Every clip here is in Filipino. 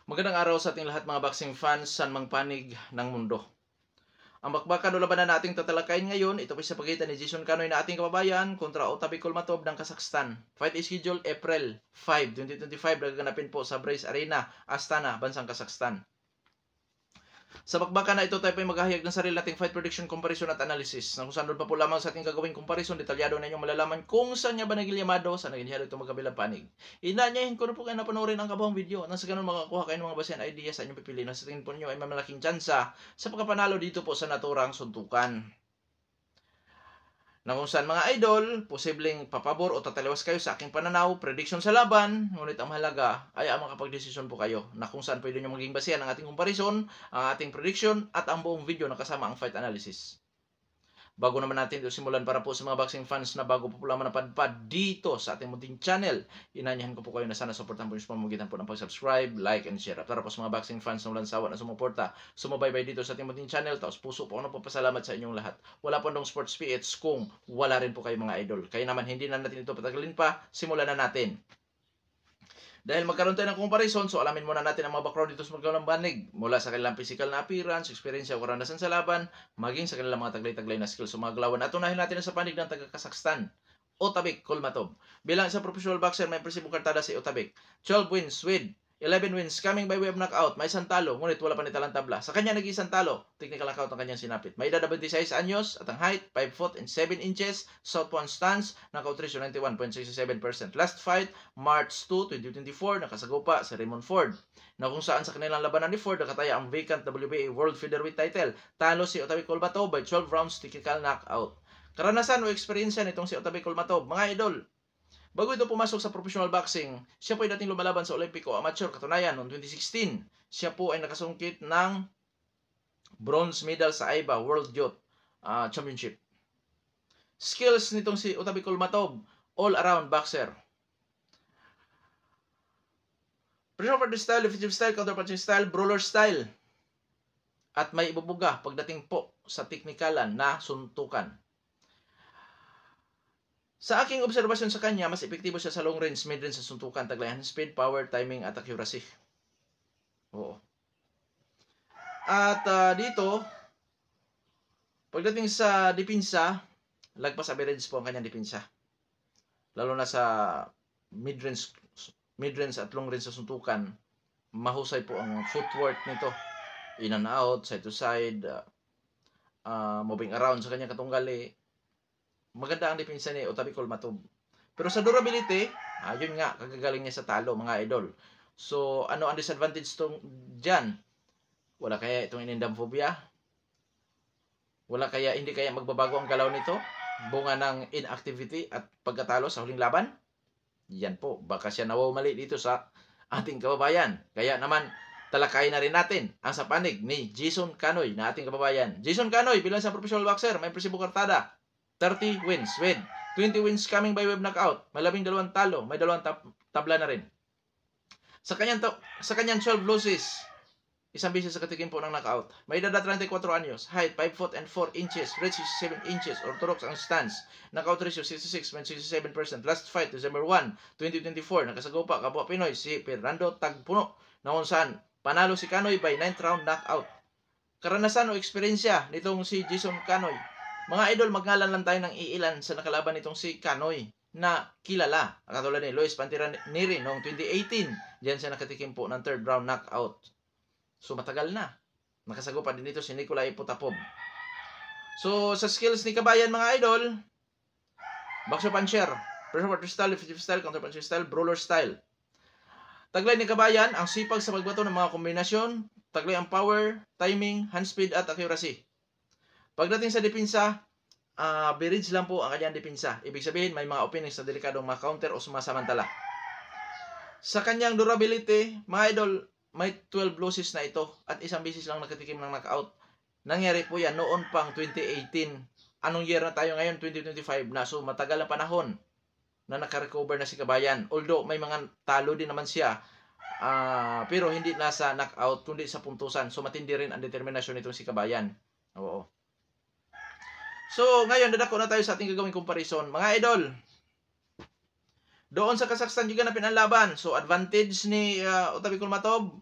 Magandang araw sa ating lahat mga boxing fans saan mang panig ng mundo. Ang bakbakan o labanan nating tatalakayin ngayon, ito po sa pagitan ni Jason Canoy na ating kababayan kontra Otabek Kulmatov ng Kazakhstan. Fight is scheduled April 5, 2025 gaganapin po sa Brace Arena, Astana, bansang Kazakhstan. Sa bakbakan na ito tayo po ay maghahayag ng sarili nating fight prediction, comparison at analysis. Na kung saan doon pa po lamang sa ating gagawing comparison, detalyado na inyong malalaman kung saan niya ba nagilyamado sa naginhiyado itong magkabilang panig. Inanyahin ko na po kayo na panoorin ang kabuhang video nang sa ganun makakuha kayo ng mga basehan idea sa inyong pipili na sa tingin po ninyo ay may malaking tsansa sa pagkapanalo dito po sa naturang suntukan. Na kung saan mga idol, posibleng papabor o tataliwas kayo sa aking pananaw, prediction sa laban, ngunit ang mahalaga ay ang makapag-desisyon po kayo na kung saan pwede nyo maging basehan ang ating comparison, ang ating prediction at ang buong video na kasama ang fight analysis. Bago naman natin ito simulan para po sa mga boxing fans na bago po lamang napadpad dito sa ating munting channel, inanyahan ko po kayo na sana supportan po yung pamamagitan po ng pag-subscribe, like, and share. At para po sa mga boxing fans na walang sawa na sumuporta, sumubaybay dito sa ating munting channel, taos puso po ako nagpapasalamat sa inyong lahat. Wala po ndong sports PH kung wala rin po kayo mga idol. Kaya naman hindi na natin ito patagalin pa, simulan na natin. Dahil magkaroon tayo ng comparison, so alamin muna natin ang mga background dito sa magkaroon ng banig mula sa kanilang physical na appearance, experience o karanasan sa laban, maging sa kanilang mga taglay-taglay na skills sa mga galawan. At unahin natin sa panig ng taga-Kazakhstan, Otabek Kulmatov. Bilang isang professional boxer, may impresibong kartada si Otabek. 12 wins with 11 wins coming by way of knockout. May isang talo, ngunit wala pa nitalang tabla. Sa kanya nag-isang talo, technical knockout ang kanyang sinapit. May edad 26 anyos at ang height 5 foot and 7 inches. Southpaw stance, knockout ratio 91.67%. Last fight, March 2, 2024, nakasagupa si Raymond Ford. Na kung saan sa kanilang labanan ni Ford, nakataya ang vacant WBA World Featherweight title. Talo si Otabek Kulmatov by 12 rounds technical knockout. Karanasan o experience nitong si Otabek Kulmatov, mga idol. Bago ito pumasok sa professional boxing, siya po ay dating lumalaban sa Olympic o amateur. Katunayan, noong 2016, siya po ay nakasungkit ng bronze medal sa AIBA World Youth Championship. Skills nitong si Otabek Kulmatov, all-around boxer. Pressure for the style, defensive style, counter-punching style, brawler style. At may ibubuga pagdating po sa teknikalan na suntukan. Sa aking obserbasyon sa kanya, mas epektibo siya sa long range, mid range sa suntukan, taglayan, speed, power, timing, at accuracy. Oo. At dito, pagdating sa dipinsa, lagpas average po ang kanyang dipinsa. Lalo na sa mid range at long range sa suntukan, mahusay po ang footwork nito. In and out, side to side, moving around sa kanyang katunggali. Maganda ang depensa ni Otabek Kulmatov. Pero sa durability, yun nga, kagagaling niya sa talo, mga idol. So, ano ang disadvantage dyan? Wala kaya itong inindamphobia? Wala kaya, hindi kaya magbabago ang galaw nito? Bunga ng inactivity at pagkatalo sa huling laban? Yan po, baka siya nawawmali dito sa ating kababayan. Kaya naman, talakayin na rin natin ang sa panig ni Jason Canoy na ating kababayan. Jason Canoy, bilang sa professional boxer, may impresibong kartada. 30 wins with 20 wins coming by way of knockout. May 12 talo, may 2 tabla na rin. Sa kanyang 12 losses, isang beses sa katikim po ng knockout. May edad 34 anyos, height 5 foot and 4 inches, reach 67 inches, orthodox ang stance. Knockout ratio 66.67%. Last fight, December 1, 2024, nakasagupa kapwa Pinoy si Fernando Tagpuno, na kung saan panalo si Canoy by 9th round knockout. Karanasan o eksperyensya nitong si Jason Canoy. Mga idol, magngalan lang tayo ng iilan sa nakalaban nitong si Canoy na kilala. Katulad ni Luis Pantiraniri noong 2018. Diyan siya nakatikim po ng 3rd round knockout. So matagal na. Nakasagupa din dito si Nikolai Potapov. So sa skills ni Kabayan, mga idol, boxer puncher, pressure puncher style, defensive style, counter puncher style, brawler style. Taglay ni Kabayan ang sipag sa pagbato ng mga kombinasyon, taglay ang power, timing, hand speed at accuracy. Pagdating sa depensa, average lang po ang kanyang depensa. Ibig sabihin, may mga openings na delikadong ma-counter o sumasamantala. Sa kanyang durability, mga idol, may 12 losses na ito at isang beses lang nakatikim ng knockout. Nangyari po yan noon pang 2018. Anong year na tayo ngayon? 2025 na. So, matagal na panahon na nakarecover na si Kabayan. Although, may mga talo din naman siya. Pero hindi nasa knockout, kundi sa puntusan. So, matindi rin ang determinasyon nitong si Kabayan. Oo. So, ngayon, dadako na tayo sa ating gagawing comparison. Mga idol, doon sa Kazakhstan, giganapin ang laban. So, advantage ni Otabek Kulmatov.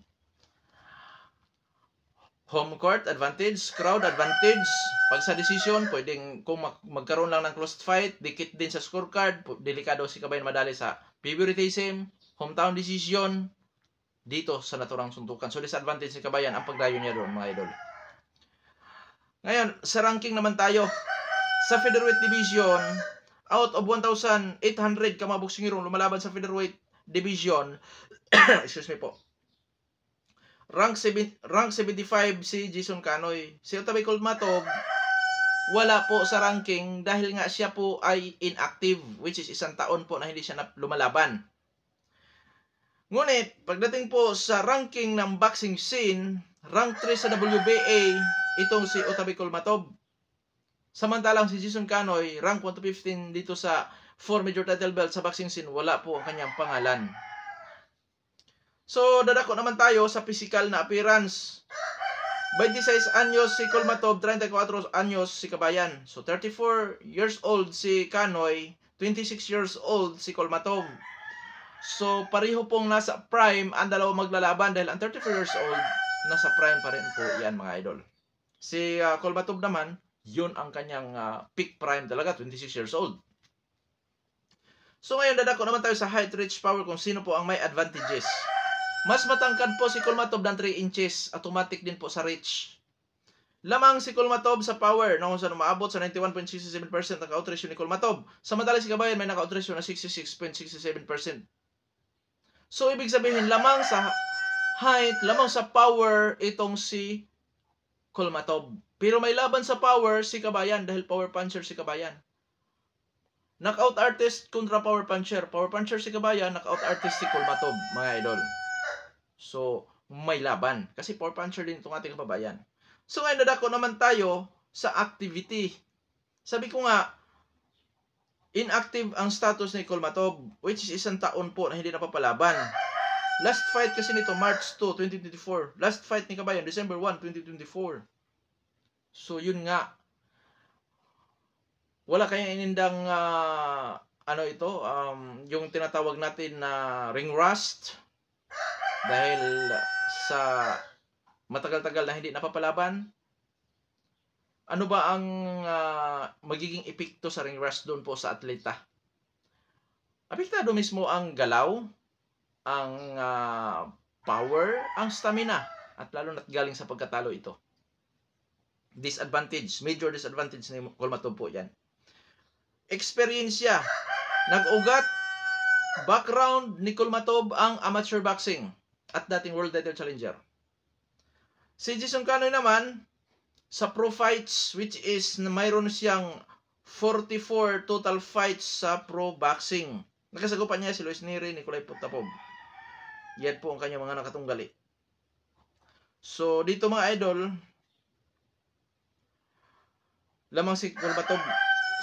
Home court advantage, crowd advantage. Pag sa decision, pwedeng kung magkaroon lang ng close fight, dikit din sa scorecard, delikado si Kabayan madali sa favoritism, hometown decision, dito sa naturang suntukan. So disadvantage si Kabayan ang pagdayo niya doon, mga idol. Ngayon, sa ranking naman tayo. Sa featherweight division, out of 1,800 ka mga boksingero lumalaban sa featherweight division, excuse me po, rank 75 si Jason Canoy. Si Otabay Kulmatov, wala po sa ranking dahil nga siya po ay inactive, which is 1 taon po na hindi siya lumalaban. Ngunit, pagdating po sa ranking ng boxing scene, rank 3 sa WBA, itong si Otabay Kulmatov. Samantalang si Jason Canoy, rank 1 to 15 dito sa 4 major title belt sa boxing scene, wala po ang kanyang pangalan. So, dadako naman tayo sa physical na appearance. 26 anyos si Kulmatov, 34 anyos si Kabayan. So, 34 years old si Canoy, 26 years old si Kulmatov. So, pareho pong nasa prime ang dalawa maglalaban dahil ang 34 years old, nasa prime pa rin po yan, mga idol. Si Kulmatov naman, yun ang kanyang peak prime talaga, 26 years old. So, ngayon dadako naman tayo sa height, reach, power, kung sino po ang may advantages. Mas matangkad po si Kulmatov ng 3 inches. Automatic din po sa reach. Lamang si Kulmatov sa power na kung saan umaabot sa 91.67% naka-out ratio ni Kulmatov. Samantalang si Kabayan may naka-out ratio na 66.67%. So, ibig sabihin, lamang sa height, lamang sa power, itong si Kulmatov. Pero may laban sa power si Kabayan dahil power puncher si Kabayan. Knockout artist kontra power puncher. Power puncher si Kabayan, knockout artist si Kulmatov, mga idol. So, may laban. Kasi power puncher din itong ating kababayan. So, ngayon dadako naman tayo sa activity. Sabi ko nga, inactive ang status ni Kulmatov, which is 1 taon po na hindi napapalaban. Last fight kasi nito, March 2, 2024. Last fight ni Kabayan, December 1, 2024. So, yun nga. Wala kayang inindang, yung tinatawag natin na ring rust. Dahil sa matagal-tagal na hindi napapalaban, ano ba ang magiging epekto sa ring rust doon po sa atleta? Apektado mismo ang galaw, ang power, ang stamina, at lalo na't galing sa pagkatalo ito. Disadvantage, major disadvantage ni Kulmatov po yan. Experience siya. Nag-ugat, background ni Kulmatov ang amateur boxing at dating world title challenger. Si Jason Canoy naman, sa pro fights, which is mayroon siyang 44 total fights sa pro boxing. Nakasagupan niya si Luis Neri, Nicolay Potapov. Yan po ang kanyang mga nakatunggali. So, dito mga idol, lamang si Kulmatov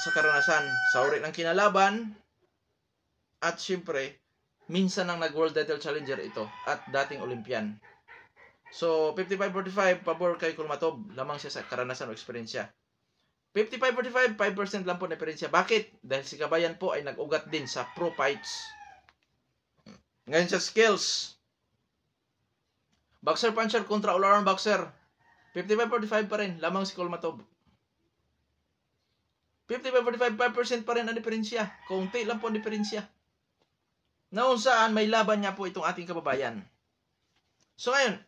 sa karanasan, sa uri ng kinalaban, at syempre, minsan ang nag-world title challenger ito at dating Olympian. So, 55-45 pabor kay Kulmatov. Lamang siya sa karanasan o eksperyensya. 55-45, 5% lang po na diferensya. Bakit? Dahil si Kabayan po ay nag-ugat din sa pro fights. Ngayon sa skills. Boxer puncher kontra all-around boxer. 55-45 pa rin. Lamang si Kulmatov. 55-45, 5% pa rin ang diferensya. Kaunti lang po ang diferensya. Noon saan may laban niya po itong ating kababayan. So ngayon,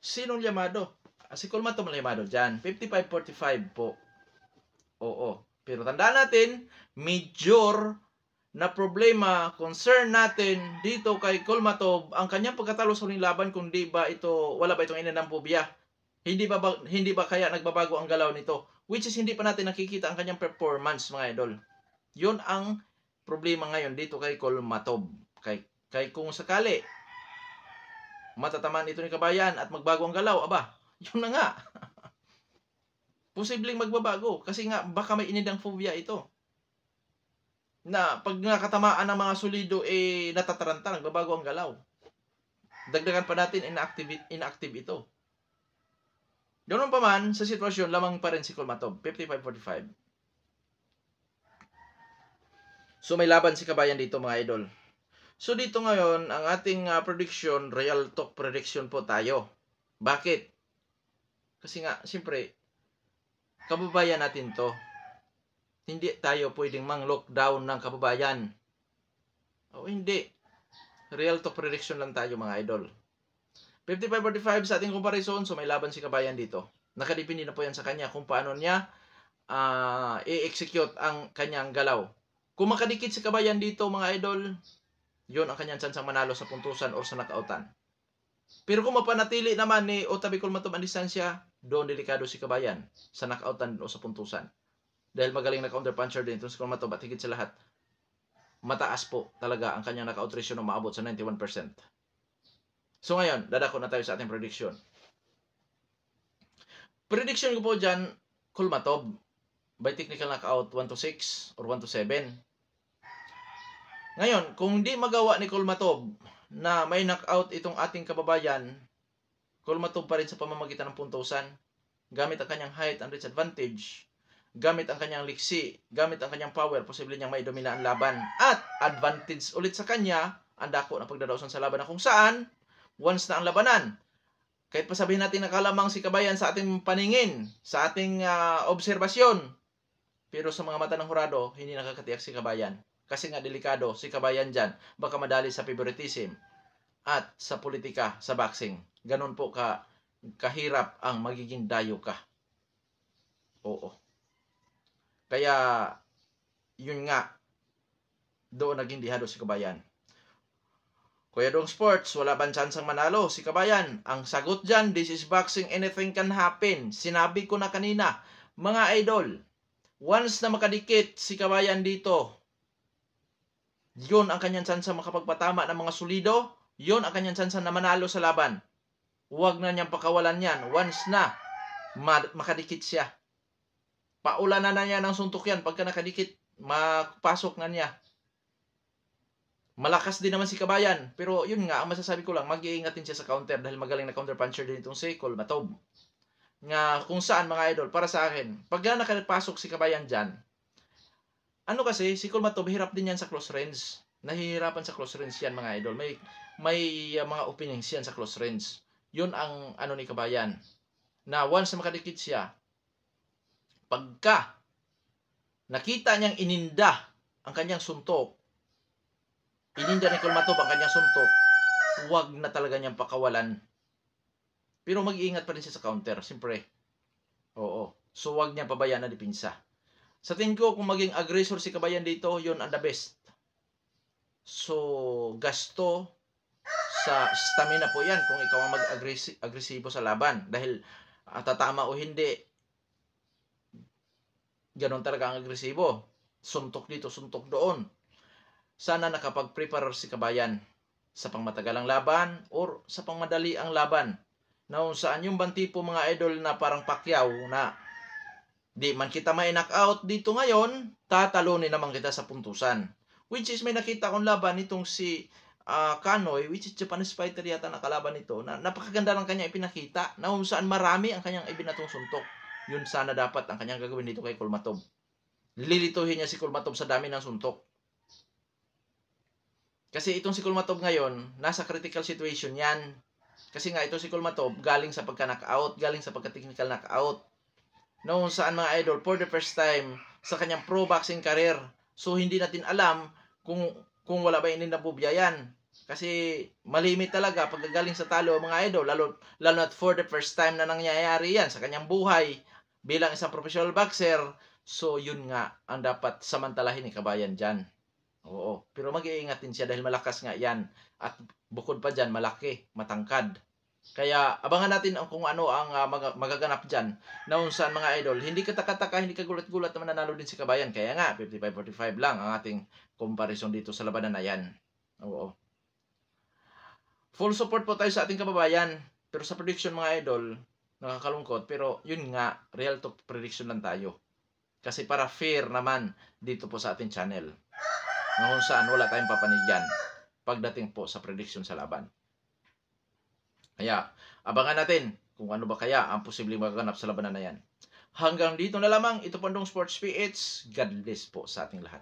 sinong llamado? Si Kulmatov ang llamado dyan. 55-45 po. Oo. Pero tandaan natin, major na problema, concern natin dito kay Kulmatov, ang kanyang pagkatalo sa huling laban, kung di ba ito, wala ba itong inanamphobia? Hindi ba kaya nagbabago ang galaw nito? Which is hindi pa natin nakikita ang kanyang performance, mga idol. Yun ang problema ngayon dito kay Kulmatov. Kay kung sakali matatamaan ito ni Kabayan at magbago ang galaw, aba, yun na nga. Posibleng magbabago kasi nga baka may inidang phobia ito. Na pag nakatamaan ng mga solido natataranta, nagbabago ang galaw. Dagdagan pa natin inactive ito. Ganoon pa man, sa sitwasyon, lamang pa rin si Kulmatov, 55-45. So may laban si Kabayan dito, mga idol. So dito ngayon, ang ating prediction, real talk prediction po tayo. Bakit? Kasi nga, siyempre, kababayan natin to. Hindi tayo pwedeng mang-lockdown ng kababayan. O hindi. Real to prediction lang tayo mga idol. 55-45 sa ating comparison. So may laban si kabayan dito. Nakadepende na po yan sa kanya kung paano niya i-execute ang kanyang galaw. Kung makadikit si kabayan dito mga idol, yun ang kanyang chansang manalo sa puntusan o sa knockoutan. Pero kung mapanatili naman ni Otabi Kulmatom ang distansya, doon delikado si kabayan sa knockoutan o sa puntusan. Dahil magaling na counter puncher din itong si Kulmatom at higit sa lahat, mataas po talaga ang kanyang knockout ratio na maabot sa 91%. So ngayon, dadako na tayo sa ating prediction. Prediction ko po dyan, Kulmatov, by technical knockout 1-6 or 1-7. Ngayon, kung hindi magawa ni Kulmatov na may knockout itong ating kababayan, Kulmatov pa rin sa pamamagitan ng puntusan, gamit ang kanyang height and reach advantage, gamit ang kanyang liksi, gamit ang kanyang power, posible niyang may domina ang laban. At advantage ulit sa kanya, ang dako na pagdadausan sa laban na kung saan, once na ang labanan, kahit pa sabihin natin nakalamang si kabayan sa ating paningin, sa ating obserbasyon, pero sa mga mata ng hurado, hindi nakakatiyak si kabayan. Kasi nga delikado si kabayan dyan, baka madali sa favoritism at sa politika, sa boxing. Ganon po kahirap ang magiging dayo ka. Oo. Kaya, yun nga, doon naging dihado si kabayan. Kuya Dong Sports, wala bang chansang manalo si kabayan? Ang sagot dyan, this is boxing, anything can happen. Sinabi ko na kanina, mga idol, once na makadikit si kabayan dito, yun ang kanyang tsansa makapagpatama ng mga solido, yun ang kanyang tsansa na manalo sa laban. Huwag na niyang pakawalan yan. Once na makadikit siya, paulanan na niya ng suntok yan. Pagka nakadikit, mapasok na niya. Malakas din naman si kabayan. Pero yun nga, ang masasabi ko lang, mag-iingatin siya sa counter dahil magaling na counter puncher din itong si Kulmatov. Nga kung saan mga idol, para sa akin, pag nakapasok si kabayan dyan, ano kasi, si Kulmatov, hirap din yan sa close range. Nahihirapan sa close range yan mga idol. May mga opinions yan sa close range. Yun ang ano ni kabayan. Na once na makadikit siya, pagka nakita niyang ininda ang kanyang suntok, ininda ni Kulmatov ang kanyang suntok, huwag na talaga niyang pakawalan. Pero mag-iingat pa rin siya sa counter, siyempre. Oo. So, huwag niyang pabayaan na dipinsa. Sa tingin ko, kung maging aggressor si kabayan dito, yun ang the best. So, gasto sa stamina po yan kung ikaw ang mag-agresibo sa laban. Dahil tatama o hindi, ganon talaga ang agresibo. Suntok dito, suntok doon. Sana nakapag-prepare si kabayan sa pangmatagalang laban or sa pangmadali ang laban. Na saan yung bang tipo mga idol na parang Pacquiao na di man kita may knockout dito ngayon, tatalunin naman kita sa puntusan. Which is may nakita kong laban nitong si Kanoy, which is Japanese fighter yata nakalaban nito, na napakaganda ng kanyang ipinakita, na kung saan marami ang kanyang ibinatong suntok. Yun sana dapat ang kanyang gagawin dito kay Kulmatov. Lilituhin niya si Kulmatov sa dami ng suntok. Kasi itong si Kulmatov ngayon, nasa critical situation yan. Kasi nga ito si Kulmatov, galing sa pagka-knockout, galing sa pagka-technical knockout. Noon saan mga idol, for the first time sa kanyang pro boxing career. So hindi natin alam kung wala ba ininabubya yan. Kasi malimit talaga pagkagaling sa talo mga idol, lalo na for the first time na nangyayari yan sa kanyang buhay bilang isang professional boxer. So yun nga ang dapat samantalahin ni kabayan dyan. Oo, pero mag-iingat din siya dahil malakas nga yan. At bukod pa dyan, malaki, matangkad. Kaya abangan natin kung ano ang magaganap dyan. Na saan mga idol, hindi kataka-taka, hindi kagulat-gulat na mananalo din si kabayan. Kaya nga, 55-45 lang ang ating comparison dito sa labanan na yan. Oo. Full support po tayo sa ating kababayan. Pero sa prediction mga idol, nakakalungkot. Pero yun nga, real talk prediction lang tayo. Kasi para fair naman dito po sa ating channel. Na kung saan wala tayong papanigyan pagdating po sa prediction sa laban. Kaya, abangan natin kung ano ba kaya ang posibleng magaganap sa labanan na yan. Hanggang dito na lamang, ito po Dong Sports PH. God bless po sa ating lahat.